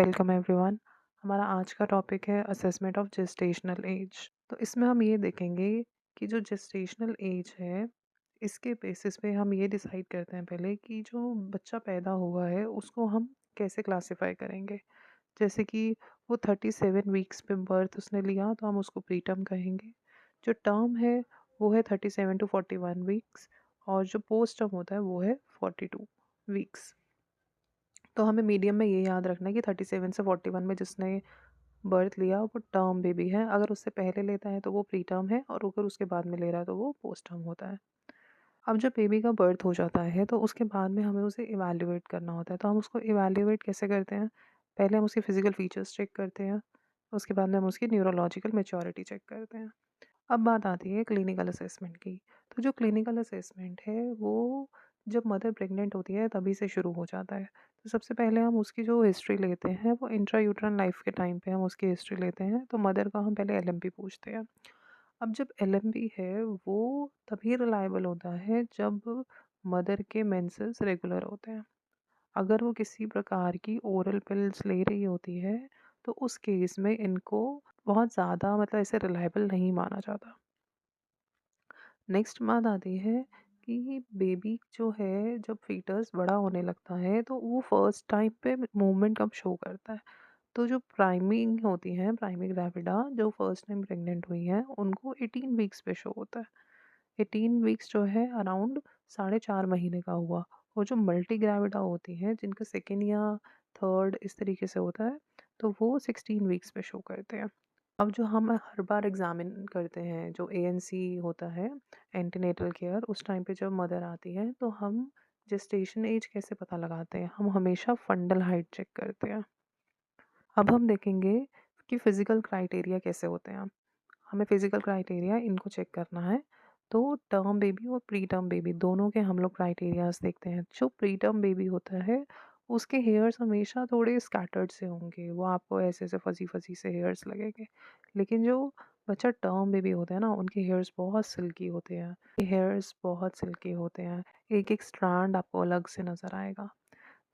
Welcome everyone. हमारा आज का टॉपिक है असेसमेंट ऑफ जेस्टेशनल एज। तो इसमें हम ये देखेंगे कि जो जेस्टेशनल एज है इसके बेसिस पे हम ये डिसाइड करते हैं पहले कि जो बच्चा पैदा हुआ है उसको हम कैसे क्लासिफाई करेंगे। जैसे कि वो 37 वीक्स पे बर्थ उसने लिया तो हम उसको प्रीटर्म कहेंगे। जो टर्म है वो है 37 to 41 वीक्स और जो पोस्ट टर्म होता है वो है 42 वीक्स। तो हमें मीडियम में ये याद रखना है कि 37 से 41 में जिसने बर्थ लिया वो टर्म बेबी है। अगर उससे पहले लेता है तो वो प्री टर्म है और अगर उसके बाद में ले रहा है तो वो पोस्ट टर्म होता है। अब जब बेबी का बर्थ हो जाता है तो उसके बाद में हमें उसे इवैल्यूएट करना होता है। तो हम उसको इवैल्यूएट कैसे करते हैं? पहले हम उसके फिजिकल फीचर्स चेक करते हैं, उसके बाद में हम उसकी न्यूरोलॉजिकल मैच्योरिटी चेक करते हैं। अब बात आती है क्लिनिकल असेसमेंट की। तो जो क्लिनिकल असेसमेंट है वो जब मदर प्रेग्नेंट होती है तभी से शुरू हो जाता है। तो सबसे पहले हम उसकी जो हिस्ट्री लेते हैं वो इंट्रायूट्रन लाइफ के टाइम पे हम उसकी हिस्ट्री लेते हैं। तो मदर का हम पहले एलएमपी पूछते हैं। अब जब एलएमपी है वो तभी रिलायबल होता है जब मदर के मेंसेस रेगुलर होते हैं। अगर वो किसी प्रकार की ओरल पिल्स ले रही होती है तो उस केस में इनको बहुत ज़्यादा मतलब ऐसे रिलायबल नहीं माना जाता। नेक्स्ट बात आती है कि बेबी जो है जब फीटस बड़ा होने लगता है तो वो फर्स्ट टाइम पे मूवमेंट कब शो करता है। तो जो प्राइमिंग होती है प्राइमी ग्रेविडा जो फर्स्ट टाइम प्रेग्नेंट हुई है उनको 18 वीक्स पे शो होता है। 18 वीक्स जो है अराउंड 4.5 महीने का हुआ। और जो मल्टी ग्रेविडा होती हैं जिनका सेकेंड या थर्ड इस तरीके से होता है तो वो 16 वीक्स पे शो करते हैं। अब जो हम हर बार एग्जामिन करते हैं जो एएनसी होता है, एंटीनेटल केयर, उस टाइम पे जब मदर आती है तो हम जेस्टेशन एज कैसे पता लगाते हैं? हम हमेशा फंडल हाइट चेक करते हैं। अब हम देखेंगे कि फिजिकल क्राइटेरिया कैसे होते हैं। हमें फिजिकल क्राइटेरिया इनको चेक करना है। तो टर्म बेबी और प्री टर्म बेबी दोनों के हम लोग क्राइटेरियाज देखते हैं। जो प्री टर्म बेबी होता है उसके हेयर्स हमेशा थोड़े स्कैटर्ड से होंगे, वो आपको ऐसे ऐसे फजी फजी से हेयर्स लगेंगे। लेकिन जो बच्चा टर्म बेबी होता है ना उनके हेयर्स बहुत सिल्की होते हैं। हेयर्स बहुत सिल्की होते हैं, एक एक स्ट्रैंड आपको अलग से नज़र आएगा।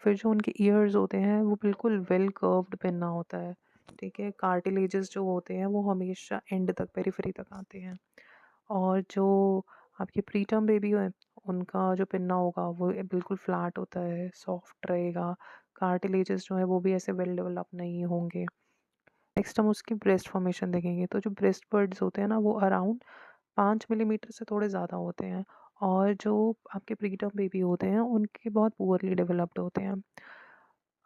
फिर जो उनके ईयर्स होते हैं वो बिल्कुल वेल कर्व्ड पिन्ना होता है। ठीक है, कार्टिलेजेस जो होते हैं वो हमेशा एंड तक पेरिफेरी तक आते हैं। और जो आपके प्रीटर्म बेबी है उनका जो पिन्ना होगा वो बिल्कुल फ्लैट होता है, सॉफ्ट रहेगा। कार्टिलेजेस जो है वो भी ऐसे वेल डेवलप नहीं होंगे। नेक्स्ट हम उसकी ब्रेस्ट फॉर्मेशन देखेंगे। तो जो ब्रेस्ट बर्ड्स होते हैं ना वो अराउंड 5 मिलीमीटर से थोड़े ज़्यादा होते हैं। और जो आपके प्रीटर्म बेबी होते हैं उनके बहुत पुअरली डेवलप्ड होते हैं।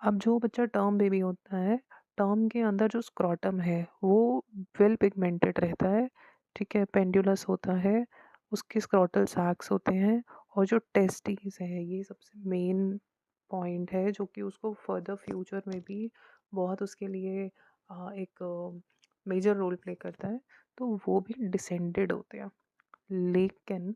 अब जो बच्चा टर्म बेबी होता है, टर्म के अंदर जो स्क्रॉटम है वो वेल पिगमेंटेड रहता है। ठीक है, पेंडुलस होता है, उसके स्क्रॉटल सैक्स होते हैं। और जो टेस्टिस है ये सबसे मेन पॉइंट है जो कि उसको फर्दर फ्यूचर में भी बहुत उसके लिए एक मेजर रोल प्ले करता है। तो वो भी डिसेंडेड होते हैं। लेकिन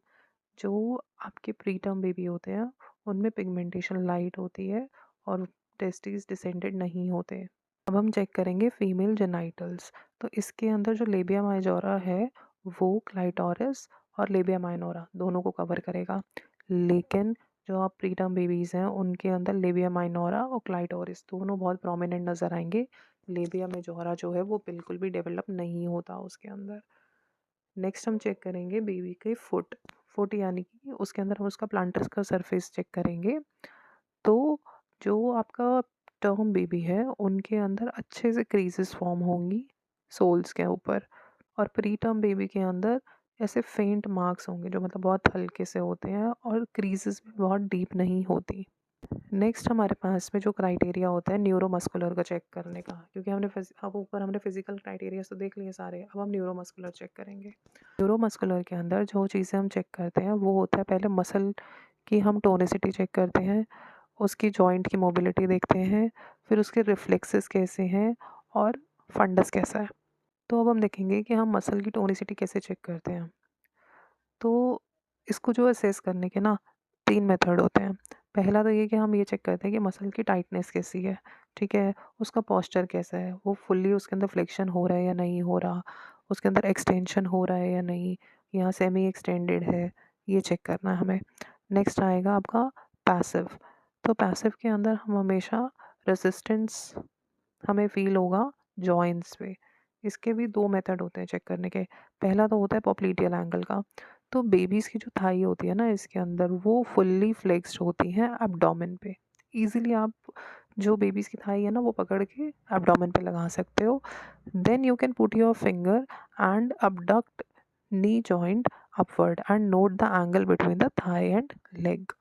जो आपके प्री टर्म बेबी होते हैं उनमें पिगमेंटेशन लाइट होती है और टेस्टिस डिसेंडेड नहीं होते। अब हम चेक करेंगे फीमेल जेनाइटल्स। तो इसके अंदर जो लेबिया माइजोरा है वो क्लाइटोरिस और लेबिया माइनोरा दोनों को कवर करेगा। लेकिन जो आप प्रीटर्म बेबीज़ हैं उनके अंदर लेबिया माइनोरा और क्लाइटोरिस दोनों बहुत प्रोमिनेंट नज़र आएंगे। लेबिया मेजोरा जो है वो बिल्कुल भी डेवलप नहीं होता उसके अंदर। नेक्स्ट हम चेक करेंगे बेबी के फुट। फुट यानी कि उसके अंदर हम उसका प्लांटर्स का सरफेस चेक करेंगे। तो जो आपका टर्म बेबी है उनके अंदर अच्छे से क्रीजेस फॉर्म होंगी सोल्स के ऊपर। और प्री टर्म बेबी के अंदर ऐसे फेंट मार्क्स होंगे जो मतलब बहुत हल्के से होते हैं और क्रीजेस भी बहुत डीप नहीं होती। नेक्स्ट हमारे पास में जो क्राइटेरिया होता है न्यूरोमस्कुलर का चेक करने का, क्योंकि अब ऊपर हमने फिजिकल क्राइटेरिया तो देख लिए सारे, अब हम न्यूरोमस्कुलर चेक करेंगे। न्यूरोमस्कुलर के अंदर जो चीज़ें हम चेक करते हैं वो होता है पहले मसल की हम टोनिसिटी चेक करते हैं, उसकी जॉइंट की मोबिलिटी देखते हैं, फिर उसके रिफ्लेक्सेस कैसे हैं और फंडस कैसा है। तो अब हम देखेंगे कि हम मसल की टोनिसिटी कैसे चेक करते हैं। तो इसको जो असेस करने के ना 3 मेथड होते हैं। पहला तो ये कि हम ये चेक करते हैं कि मसल की टाइटनेस कैसी है। ठीक है, उसका पोस्चर कैसा है, वो फुल्ली उसके अंदर फ्लेक्शन हो रहा है या नहीं हो रहा, उसके अंदर एक्सटेंशन हो रहा है या नहीं, या सेमी एक्सटेंडेड है, ये चेक करना है हमें। नेक्स्ट आएगा आपका पैसिव। तो पैसिव के अंदर हम हमेशा रेजिस्टेंस हमें फ़ील होगा जॉइंट्स पे। इसके भी 2 मेथड होते हैं चेक करने के। पहला तो होता है पॉप्लिटियल एंगल का। तो बेबीज़ की जो थाई होती है ना इसके अंदर, वो फुल्ली फ्लेक्स्ड होती हैं एब्डोमेन पे। ईज़िली आप जो बेबीज़ की थाई है ना वो पकड़ के एब्डोमेन पे लगा सकते हो। Then you can put your finger and abduct knee joint upward and note the angle between the thigh and leg।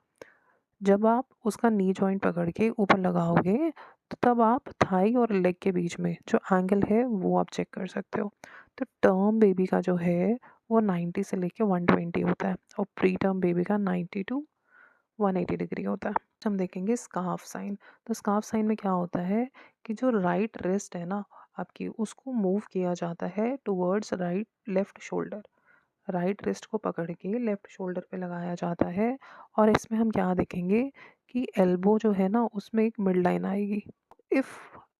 जब आप उसका नी जॉइंट पकड़ के ऊपर लगाओगे तो तब आप थाई और लेग के बीच में जो एंगल है वो आप चेक कर सकते हो। तो टर्म बेबी का जो है वो 90 से लेके 120 होता है और प्री टर्म बेबी का 90 टू 180 डिग्री होता है। हम देखेंगे स्कार्फ साइन। तो स्कार्फ साइन में क्या होता है कि जो राइट रिस्ट है ना आपकी, उसको मूव किया जाता है towards right left shoulder. Right wrist को पकड़ के लेफ्ट शोल्डर पे लगाया जाता है। और इसमें हम क्या देखेंगे कि एल्बो जो है ना उसमें एक मिड लाइन आएगी। If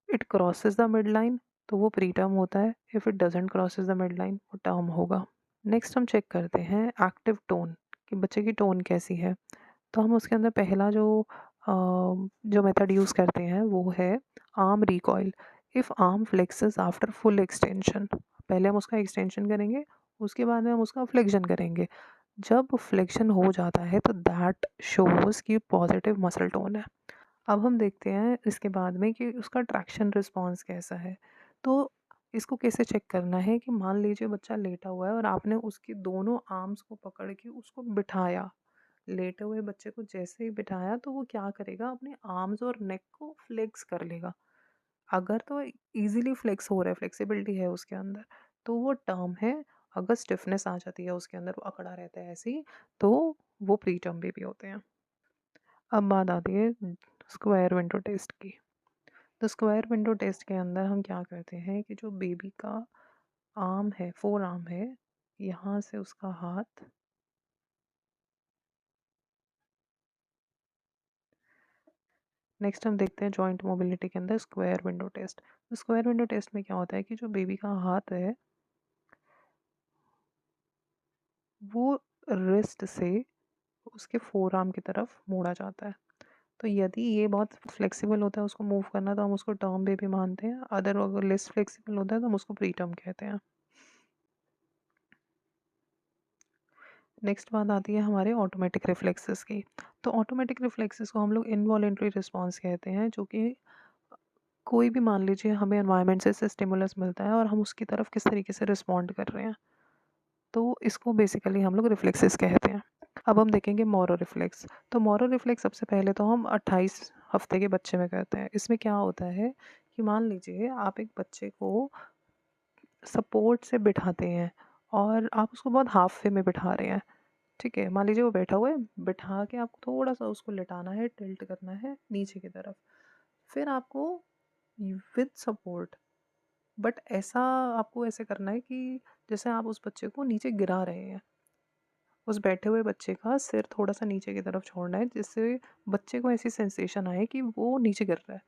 it crosses the mid line तो वो प्री टर्म होता है, if it doesn't crosses the mid line वो टर्म होगा। नेक्स्ट हम चेक करते हैं एक्टिव टोन, कि बच्चे की टोन कैसी है। तो हम उसके अंदर पहला जो मेथड यूज़ करते हैं वो है arm recoil. If arm flexes after full extension, पहले हम उसका एक्सटेंशन करेंगे, उसके बाद में हम उसका फ्लेक्शन करेंगे। जब फ्लेक्शन हो जाता है तो दैट शोज़ कि पॉजिटिव मसल टोन है। अब हम देखते हैं इसके बाद में कि उसका ट्रैक्शन रिस्पॉन्स कैसा है। तो इसको कैसे चेक करना है कि मान लीजिए बच्चा लेटा हुआ है और आपने उसकी दोनों आर्म्स को पकड़ के उसको बिठाया। लेटे हुए बच्चे को जैसे ही बिठाया तो वो क्या करेगा, अपने आर्म्स और नेक को फ्लेक्स कर लेगा। अगर तो इजीली फ्लेक्स हो रहा है, फ्लेक्सिबिलिटी है उसके अंदर, तो वो टर्म है। अगर स्टिफनेस आ जाती है उसके अंदर, वो अकड़ा रहता है ऐसे ही, तो वो प्री टर्म बेबी होते हैं। अब बात आती है स्क्वायर विंडो टेस्ट की। तो स्क्वायर विंडो टेस्ट के अंदर हम क्या करते हैं कि जो बेबी का आर्म है, फोर आर्म है, यहाँ से उसका हाथ, नेक्स्ट हम देखते हैं जॉइंट मोबिलिटी के अंदर स्क्वायर विंडो टेस्ट। तो स्क्वायर विंडो टेस्ट में क्या होता है कि जो बेबी का हाथ है वो रिस्ट से उसके फोर आर्म की तरफ मोड़ा जाता है। तो यदि ये बहुत फ्लेक्सिबल होता है उसको मूव करना, तो हम उसको टर्म बेबी मानते हैं। अदर अगर लेस फ्लेक्सिबल होता है तो हम उसको प्री टर्म कहते हैं। नेक्स्ट बात आती है हमारे ऑटोमेटिक रिफ्लेक्सेस की। तो ऑटोमेटिक रिफ्लेक्सेस को हम लोग इनवॉलेंट्री रिस्पॉन्स कहते हैं, जो कि कोई भी मान लीजिए हमें एनवायरनमेंट से स्टिमुलस मिलता है और हम उसकी तरफ किस तरीके से रिस्पॉन्ड कर रहे हैं, तो इसको बेसिकली हम लोग रिफ्लेक्सेस कहते हैं। अब हम देखेंगे मोरो रिफ्लेक्स। तो मोरो रिफ्लेक्स सबसे पहले तो हम 28 हफ्ते के बच्चे में करते हैं। इसमें क्या होता है कि मान लीजिए आप एक बच्चे को सपोर्ट से बिठाते हैं और आप उसको बहुत हाफ वे में बिठा रहे हैं। ठीक है, मान लीजिए वो बैठा हुआ है, बिठा के आपको थोड़ा सा उसको लेटाना है, टिल्ट करना है नीचे की तरफ। फिर आपको विद सपोर्ट, बट ऐसा आपको ऐसे करना है कि जैसे आप उस बच्चे को नीचे गिरा रहे हैं। उस बैठे हुए बच्चे का सिर थोड़ा सा नीचे की तरफ छोड़ना है, जिससे बच्चे को ऐसी सेंसेशन आए कि वो नीचे गिर रहा है।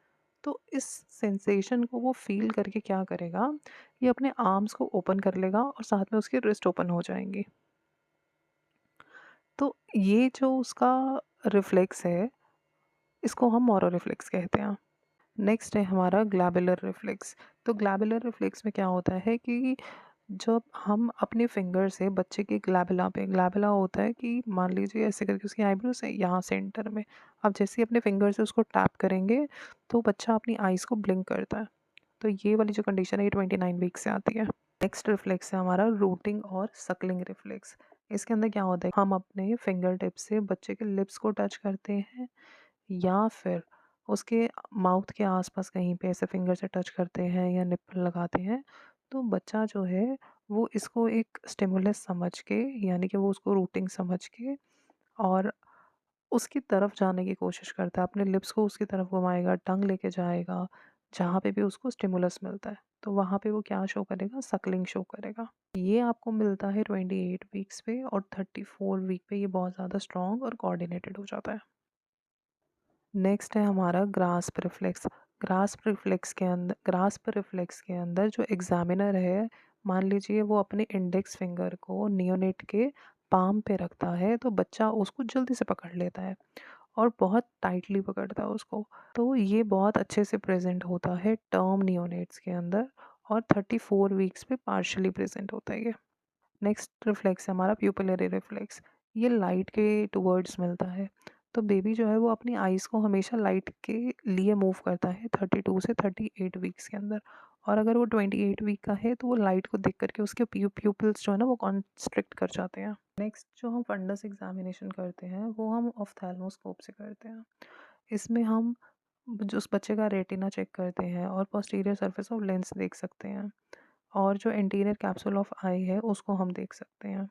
तो इस सेंसेशन को वो फील करके क्या करेगा, ये अपने आर्म्स को ओपन कर लेगा और साथ में उसकी रिस्ट ओपन हो जाएंगी। तो ये जो उसका रिफ्लेक्स है, इसको हम मोरो रिफ्लेक्स कहते हैं। नेक्स्ट है हमारा ग्लैबुलर रिफ्लेक्स। तो ग्लैबुलर रिफ्लेक्स में क्या होता है कि जब हम अपने फिंगर से बच्चे की ग्लैबुला पे, ग्लैबुला होता है कि मान लीजिए ऐसे करके उसकी आईब्रो से यहाँ सेंटर में, आप जैसे ही अपने फिंगर से उसको टैप करेंगे तो बच्चा अपनी आइज़ को ब्लिंक करता है। तो ये वाली जो कंडीशन है ये 29 वीक से आती है। नेक्स्ट रिफ्लेक्स है हमारा रूटिंग और सकलिंग रिफ्लेक्स। इसके अंदर क्या होता है, हम अपने फिंगर टिप से बच्चे के लिप्स को टच करते हैं या फिर उसके माउथ के आसपास कहीं पे ऐसे फिंगर से टच करते हैं या निप्पल लगाते हैं। तो बच्चा जो है वो इसको एक स्टिमुलस समझ के, यानी कि वो उसको रूटिंग समझ के और उसकी तरफ जाने की कोशिश करता है, अपने लिप्स को उसकी तरफ घुमाएगा, टंग लेके जाएगा जहाँ पे भी उसको स्टिमुलस मिलता है, तो वहाँ पे वो क्या शो करेगा, सकलिंग शो करेगा। ये आपको मिलता है 28 वीक्स पे, और 34 वीक पे ये बहुत ज़्यादा स्ट्रॉन्ग और कोऑर्डिनेटेड हो जाता है। नेक्स्ट है हमारा ग्रास्प रिफ्लेक्स। ग्रास्प रिफ्लेक्स के अंदर जो एग्जामिनर है, मान लीजिए वो अपने इंडेक्स फिंगर को नियोनेट के पाम पे रखता है तो बच्चा उसको जल्दी से पकड़ लेता है। और बहुत टाइटली पकड़ता है उसको। तो ये बहुत अच्छे से प्रेजेंट होता है टर्म नियोनेट्स के अंदर, और 34 वीक्स पे पार्शली प्रेजेंट होता है ये। नेक्स्ट रिफ्लेक्स है हमारा प्यूपिलरी रिफ्लेक्स। ये लाइट के टुवर्ड्स मिलता है। तो बेबी जो है वो अपनी आइज़ को हमेशा लाइट के लिए मूव करता है 32 से 38 वीक्स के अंदर। और अगर वो 28 वीक का है तो वो लाइट को देख करके उसके प्यूपिल्स जो है ना वो कॉन्स्ट्रिक्ट कर जाते हैं। नेक्स्ट जो हम फंडस एग्जामिनेशन करते हैं वो हम ऑफ्थैल्मोस्कोप से करते हैं। इसमें हम जो उस बच्चे का रेटिना चेक करते हैं और पोस्टीरियर सरफेस ऑफ लेंस देख सकते हैं, और जो एंटीरियर कैप्सूल ऑफ आई है उसको हम देख सकते हैं।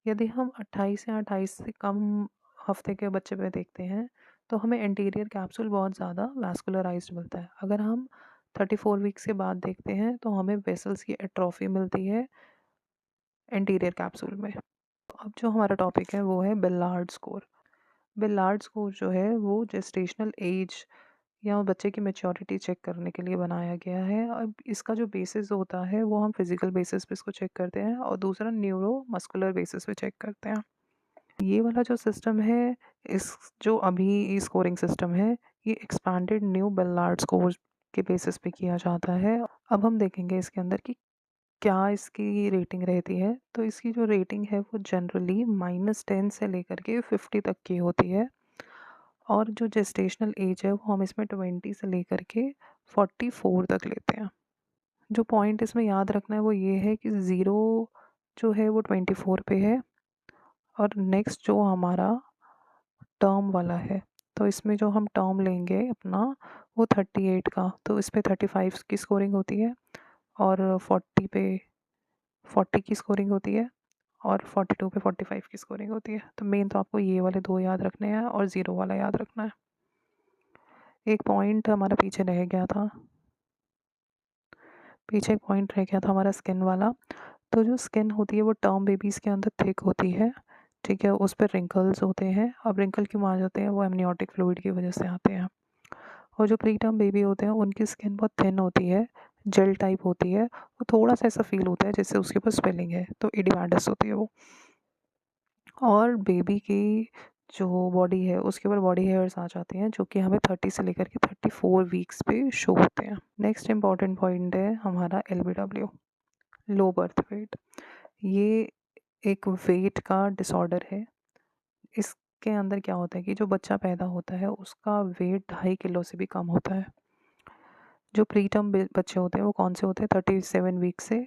यदि हम 28 या 28 से कम हफ्ते के बच्चे पे देखते हैं तो हमें एंटीरियर कैप्सूल बहुत ज़्यादा वैस्कुलराइज्ड मिलता है। अगर हम 34 वीक्स के बाद देखते हैं तो हमें वेसल्स की एट्रोफी मिलती है एंटीरियर कैप्सूल में। अब जो हमारा टॉपिक है वो है बेलार्ड स्कोर। बेलार्ड स्कोर जो है वो जेस्टेशनल एज या बच्चे की मैच्योरिटी चेक करने के लिए बनाया गया है। अब इसका जो बेसिस होता है वो हम फिजिकल बेसिस पे इसको चेक करते हैं, और दूसरा न्यूरो मस्कुलर बेसिस पे चेक करते हैं। ये वाला जो सिस्टम है, इस जो अभी स्कोरिंग सिस्टम है, ये एक्सपैंडेड न्यू बेलार्ड स्कोर के बेसिस पे किया जाता है। अब हम देखेंगे इसके अंदर कि क्या इसकी रेटिंग रहती है। तो इसकी जो रेटिंग है वो जनरली -10 से लेकर के 50 तक की होती है, और जो जेस्टेशनल एज है वो हम इसमें 20 से लेकर के 44 तक लेते हैं। जो पॉइंट इसमें याद रखना है वो ये है कि ज़ीरो जो है वो 24 पे है, और नेक्स्ट जो हमारा टर्म वाला है, तो इसमें जो हम टर्म लेंगे अपना वो 38 का, तो इस पे 35 की स्कोरिंग होती है, और 40 पे 40 की स्कोरिंग होती है, और 42 पे 45 की स्कोरिंग होती है। तो मेन तो आपको ये वाले दो याद रखने हैं और ज़ीरो वाला याद रखना है। एक पॉइंट हमारा पीछे रह गया था, पीछे एक पॉइंट रह गया था हमारा स्किन वाला। तो जो स्किन होती है वो टर्म बेबीज़ के अंदर थिक होती है, ठीक है, उस पर रिंकल्स होते हैं। अब रिंकल क्यों आ जाते हैं, वो एमनियोटिक फ्लूइड की वजह से आते हैं। और जो प्री टर्म बेबी होते हैं उनकी स्किन बहुत थिन होती है, जेल टाइप होती है, वो थोड़ा सा ऐसा फील होता है जैसे उसके ऊपर स्वेलिंग है, तो इडिमाडस होती है वो। और बेबी की जो बॉडी है उसके ऊपर बॉडी हेयर्स आ जाते हैं, जो कि हमें 30 से लेकर के 34 वीक्स पे शो होते हैं। नेक्स्ट इंपॉर्टेंट पॉइंट है हमारा LBW, लो बर्थ वेट। ये एक वेट का डिसऑर्डर है। इसके अंदर क्या होता है कि जो बच्चा पैदा होता है उसका वेट 2.5 किलो से भी कम होता है। जो प्री टर्म बच्चे होते हैं वो कौन से होते हैं, 37 वीक से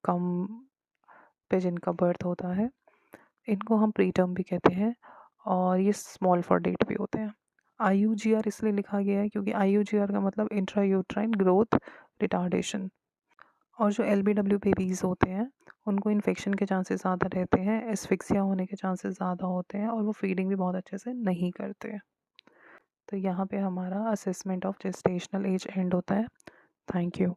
कम पे जिनका बर्थ होता है, इनको हम प्री टर्म भी कहते हैं, और ये स्मॉल फॉर डेट भी होते हैं। IUGR इसलिए लिखा गया है क्योंकि IUGR का मतलब इंट्रा यूट्राइन ग्रोथ रिटार्डेशन। और जो LBW बेबीज़ होते हैं उनको इन्फेक्शन के चांसेस ज़्यादा रहते हैं, एस्फिक्सिया होने के चांसेस ज़्यादा होते हैं, और वो फीडिंग भी बहुत अच्छे से नहीं करते। तो यहाँ पे हमारा assessment of gestational age and होता है। Thank you.